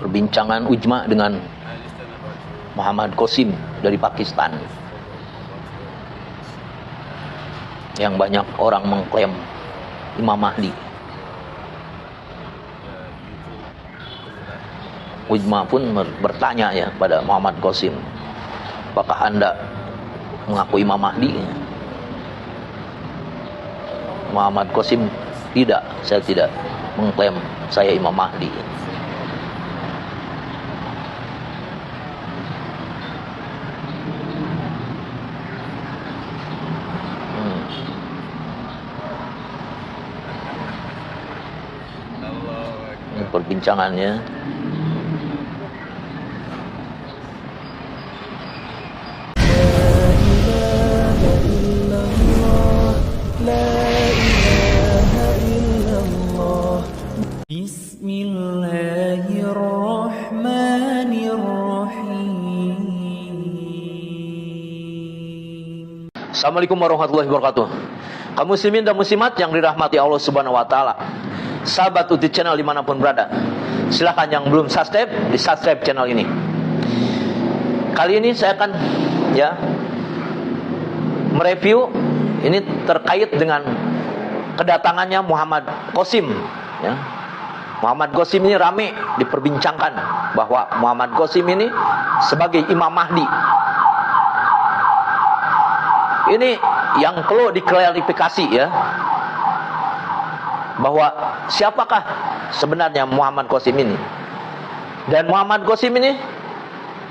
perbincangan ujma dengan Muhammad Qasim dari Pakistan, yang banyak orang mengklaim Imam Mahdi. Ujma pun bertanya ya pada Muhammad Qasim, apakah Anda mengaku Imam Mahdi? Muhammad Qasim, tidak, saya tidak mengklaim saya Imam Mahdi. Ini perbincangannya. Assalamualaikum warahmatullahi wabarakatuh. Kaum muslimin dan muslimat yang dirahmati Allah Subhanahu wa taala. Sahabat Uti Channel dimanapun berada, silahkan yang belum subscribe, di subscribe channel ini. Kali ini saya akan mereview ini terkait dengan kedatangannya Muhammad Qasim ya. Muhammad Qasim ini rame diperbincangkan bahwa Muhammad Qasim ini sebagai Imam Mahdi. Ini yang perlu diklarifikasi ya, bahwa siapakah sebenarnya Muhammad Qasim ini. Dan Muhammad Qasim ini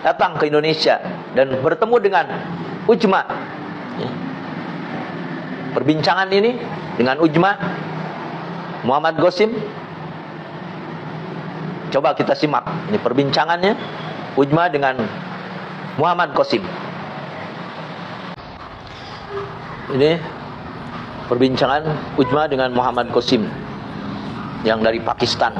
datang ke Indonesia dan bertemu dengan ujma ya. Perbincangan ini dengan ujma Muhammad Qasim, coba kita simak ini perbincangannya ujma dengan Muhammad Qasim. Ini perbincangan ujma dengan Muhammad Qasim yang dari Pakistan.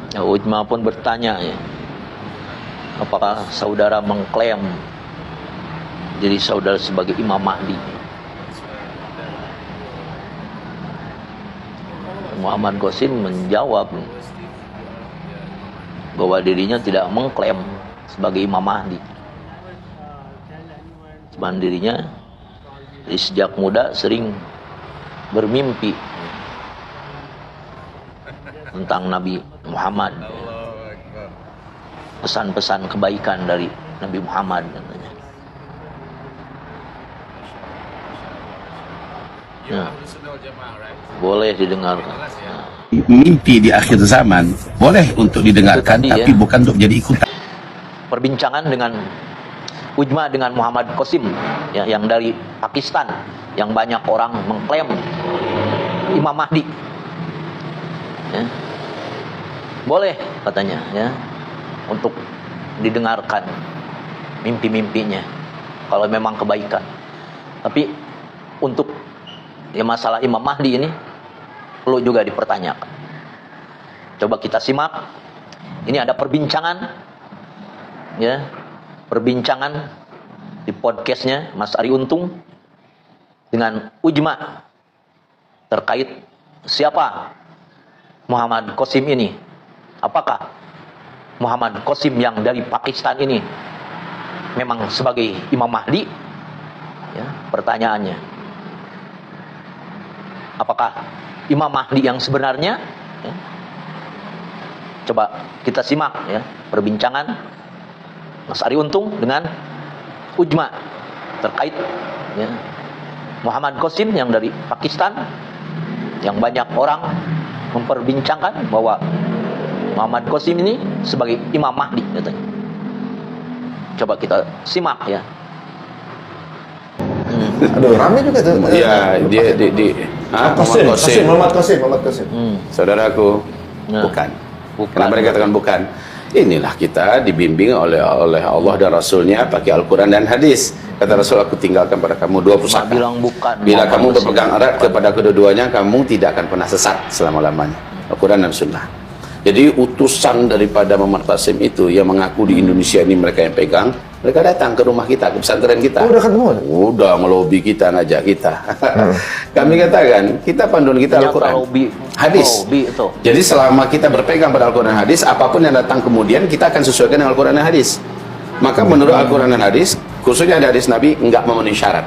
Ya, ujma pun bertanya ya, apakah saudara mengklaim jadi saudara sebagai Imam Mahdi? Muhammad Qasim menjawab bahwa dirinya tidak mengklaim sebagai Imam Mahdi. Cuman dirinya sejak muda sering bermimpi tentang Nabi Muhammad, pesan-pesan kebaikan dari Nabi Muhammad katanya. Nah, boleh didengarkan. Mimpi di akhir zaman boleh untuk didengarkan, tapi ya, bukan untuk jadi ikutan. Perbincangan dengan ujma dengan Muhammad Qasim ya, yang dari Pakistan, yang banyak orang mengklaim Imam Mahdi ya. Boleh katanya ya untuk didengarkan mimpi-mimpinya kalau memang kebaikan. Tapi untuk ya masalah Imam Mahdi ini perlu juga dipertanyakan. Coba kita simak. Ini ada perbincangan ya, perbincangan di podcastnya Mas Ari Untung dengan ujma terkait siapa Muhammad Qasim ini. Apakah Muhammad Qasim yang dari Pakistan ini memang sebagai Imam Mahdi? Ya, pertanyaannya, apakah Imam Mahdi yang sebenarnya ya? Coba kita simak ya perbincangan Mas Ari Untung dengan ujma terkait ya, Muhammad Qasim yang dari Pakistan, yang banyak orang memperbincangkan bahwa Muhammad Qasim ini sebagai Imam Mahdi katanya. Coba kita simak ya. Aduh, rame juga tuh. Iya, dia Muhammad Qasim. Saudaraku, bukan. Kenapa mereka katakan bukan? Inilah kita dibimbing oleh Allah dan Rasulnya pakai Al-Quran dan hadis. Kata Rasul, aku tinggalkan pada kamu dua pusaka. Bila kamu berpegang erat kepada kedua-duanya, kamu tidak akan pernah sesat selama-lamanya. Al-Quran dan Sunnah. Jadi utusan daripada Muhammad Qasim itu yang mengaku di Indonesia ini mereka yang pegang, mereka datang ke rumah kita, ke pesantren kita. Udah ketemu? Udah ngelobi kita, ngajak kita. Kami katakan, kita panduan kita Al-Quran, hadis. Jadi selama kita berpegang pada Al-Quran dan hadis, apapun yang datang kemudian kita akan sesuaikan dengan Al-Quran dan hadis. Maka menurut Al-Quran dan hadis, khususnya ada hadis Nabi, enggak memenuhi syarat.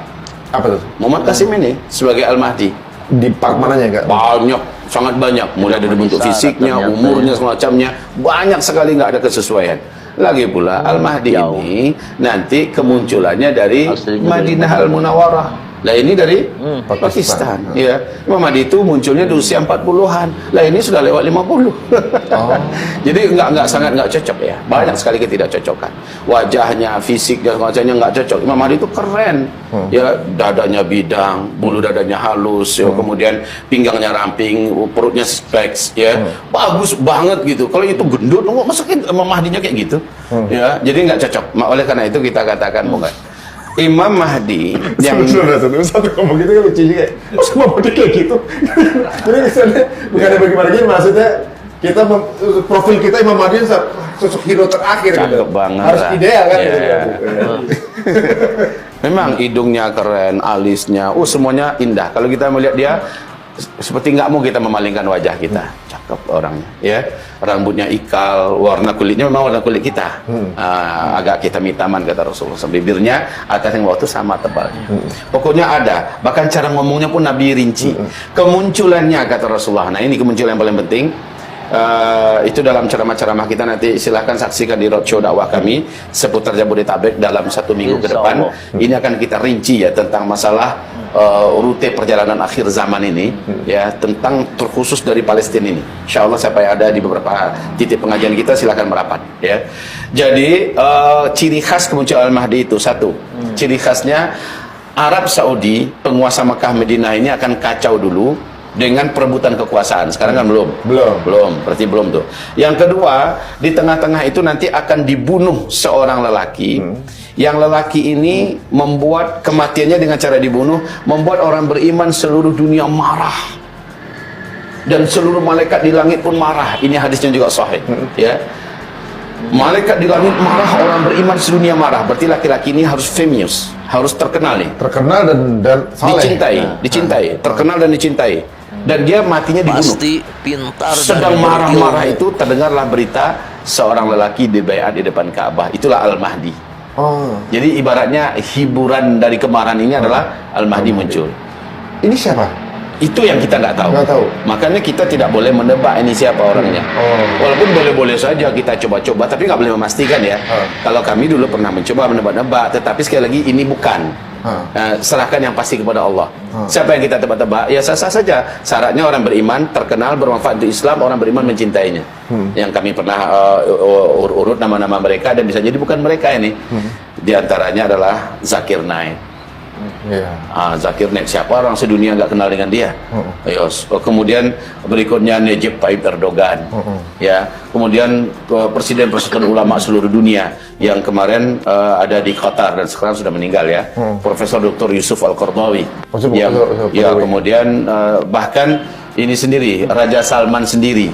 Apa tuh? Muhammad Qasim ini sebagai Al-Mahdi Di part mananya enggak? banyak, sangat banyak, mulai dari bentuk fisiknya, umurnya, semacamnya, banyak sekali nggak ada kesesuaian. Lagi pula Al-Mahdi ini nanti kemunculannya dari Madinah Al-Munawwarah. Lah ini dari Pakistan. Ya, Imam Mahdi itu munculnya di usia 40-an. Lah ini sudah lewat 50. Jadi sangat nggak cocok ya. Banyak sekali ketidakcocokan. Wajahnya, fisiknya, semacamnya nggak cocok. Imam Mahdi itu keren. Ya, dadanya bidang, bulu dadanya halus, ya, kemudian pinggangnya ramping, perutnya speks, ya. Bagus banget gitu. Kalau itu gendut, masukin Imam Mahdinya kayak gitu. Ya, jadi nggak cocok. Oleh karena itu kita katakan bukan. Imam Mahdi yang satu ngomong gitu kan lucu juga. Semua Mahdi kayak gitu. Jadi misalnya bukan bagaimana gini, maksudnya kita profil kita Imam Mahdi sosok hero terakhir gitu. Harus ideal kan? Memang hidungnya keren, alisnya, semuanya indah. Kalau kita melihat dia, seperti nggak mau kita memalingkan wajah kita. Cakep orangnya, ya. Rambutnya ikal, warna kulitnya memang warna kulit kita. Agak hitam-hitaman kata Rasulullah. Bibirnya atas yang bawah itu sama tebalnya. Pokoknya ada. Bahkan cara ngomongnya pun Nabi rinci. Kemunculannya kata Rasulullah. Nah ini kemunculan yang paling penting. Itu dalam ceramah-ceramah kita, nanti silahkan saksikan di roadshow dakwah kami seputar Jabodetabek dalam 1 minggu ke depan. Ini akan kita rinci ya tentang masalah rute perjalanan akhir zaman ini, ya, tentang terkhusus dari Palestina ini. Insya Allah siapa yang ada di beberapa titik pengajian kita silahkan merapat, ya. Jadi ciri khas kemunculan Al-Mahdi itu satu, ciri khasnya Arab Saudi, penguasa Mekah Madinah ini akan kacau dulu dengan perebutan kekuasaan. Sekarang kan belum, berarti belum tuh. Yang kedua, di tengah-tengah itu nanti akan dibunuh seorang lelaki. Yang lelaki ini membuat kematiannya dengan cara dibunuh, membuat orang beriman seluruh dunia marah. Dan seluruh malaikat di langit pun marah. Ini hadisnya juga sahih, ya. Malaikat di langit marah, orang beriman sedunia marah. Berarti laki-laki ini harus famous, harus terkenal nih. Terkenal dan saleh. Dicintai, terkenal dan dicintai. Dan dia matinya dibunuh. Pasti pintar. Sedang marah-marah itu terdengarlah berita seorang lelaki dibayat di depan Ka'bah. Itulah Al-Mahdi. Jadi ibaratnya hiburan dari kemarahan ini adalah Al-Mahdi muncul. Ini siapa? Itu yang kita nggak tahu. Makanya kita tidak boleh menebak ini siapa orangnya. Walaupun boleh-boleh saja kita coba-coba, tapi nggak boleh memastikan ya. Kalau kami dulu pernah mencoba menebak-nebak, tetapi sekali lagi ini bukan. Serahkan yang pasti kepada Allah. Siapa yang kita tebak-tebak, ya sah-sah saja. Syaratnya orang beriman, terkenal, bermanfaat untuk Islam, orang beriman mencintainya. Yang kami pernah urut nama-nama mereka, dan bisa jadi bukan mereka ini. Di antaranya adalah Zakir Naik. Zakir Naik, siapa orang sedunia nggak kenal dengan dia? Kemudian berikutnya Najib Tayyip Erdogan, ya. Kemudian Presiden Persatuan Ulama seluruh dunia yang kemarin ada di Qatar dan sekarang sudah meninggal, ya. Profesor Dr. Yusuf Al-Qaradawi, yang kemudian bahkan ini sendiri Raja Salman sendiri.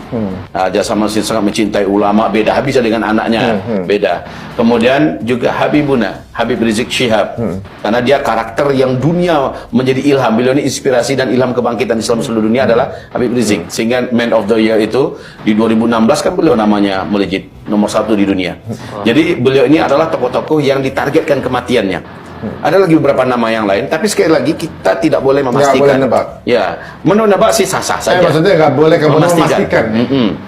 Raja Salman sendiri sangat mencintai ulama, beda habis dengan anaknya, beda. Kemudian juga Habib Rizik Syihab, karena dia karakter yang dunia menjadi ilham. Beliau ini inspirasi dan ilham kebangkitan Islam seluruh dunia adalah Habib Rizik. Sehingga Man of the Year itu di 2016 kan beliau namanya melejit nomor 1 di dunia. Jadi beliau ini adalah tokoh-tokoh yang ditargetkan kematiannya. Ada lagi beberapa nama yang lain, tapi sekali lagi kita tidak boleh memastikan. Ya, menebak sih sah-sah saja. Maksudnya nggak boleh memastikan.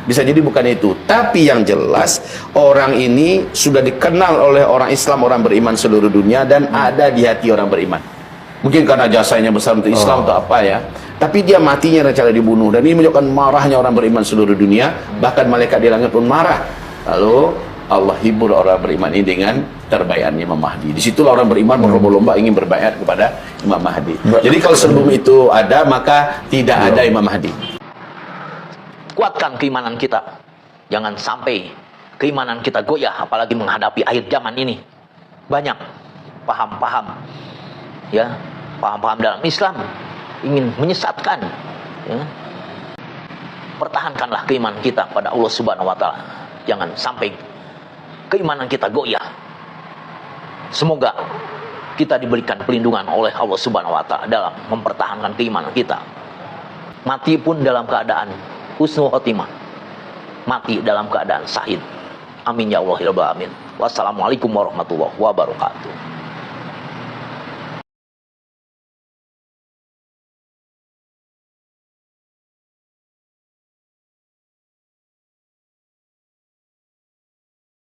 Bisa jadi bukan itu. Tapi yang jelas orang ini sudah dikenal oleh orang Islam, orang beriman seluruh dunia, dan ada di hati orang beriman. Mungkin karena jasanya besar untuk Islam atau apa ya. Tapi dia matinya dengan cara dibunuh, dan ini menunjukkan marahnya orang beriman seluruh dunia. Bahkan malaikat di langit pun marah. Lalu Allah hibur orang beriman ini dengan terbayatnya Imam Mahdi. Disitulah orang beriman berlomba-lomba ingin berbayat kepada Imam Mahdi. Jadi kalau sebelum itu ada, maka tidak ada Imam Mahdi. Kuatkan keimanan kita. Jangan sampai keimanan kita goyah, apalagi menghadapi akhir zaman ini. Banyak paham-paham, ya, paham-paham dalam Islam ingin menyesatkan, ya. pertahankanlah keimanan kita pada Allah Subhanahu wa taala. Jangan sampai keimanan kita goyah. Semoga kita diberikan perlindungan oleh Allah Subhanahu wa taala dalam mempertahankan keimanan kita. Mati pun dalam keadaan husnul khotimah. Mati dalam keadaan syahid. Amin ya Allah ya Rabbal alamin. Wassalamualaikum warahmatullahi wabarakatuh.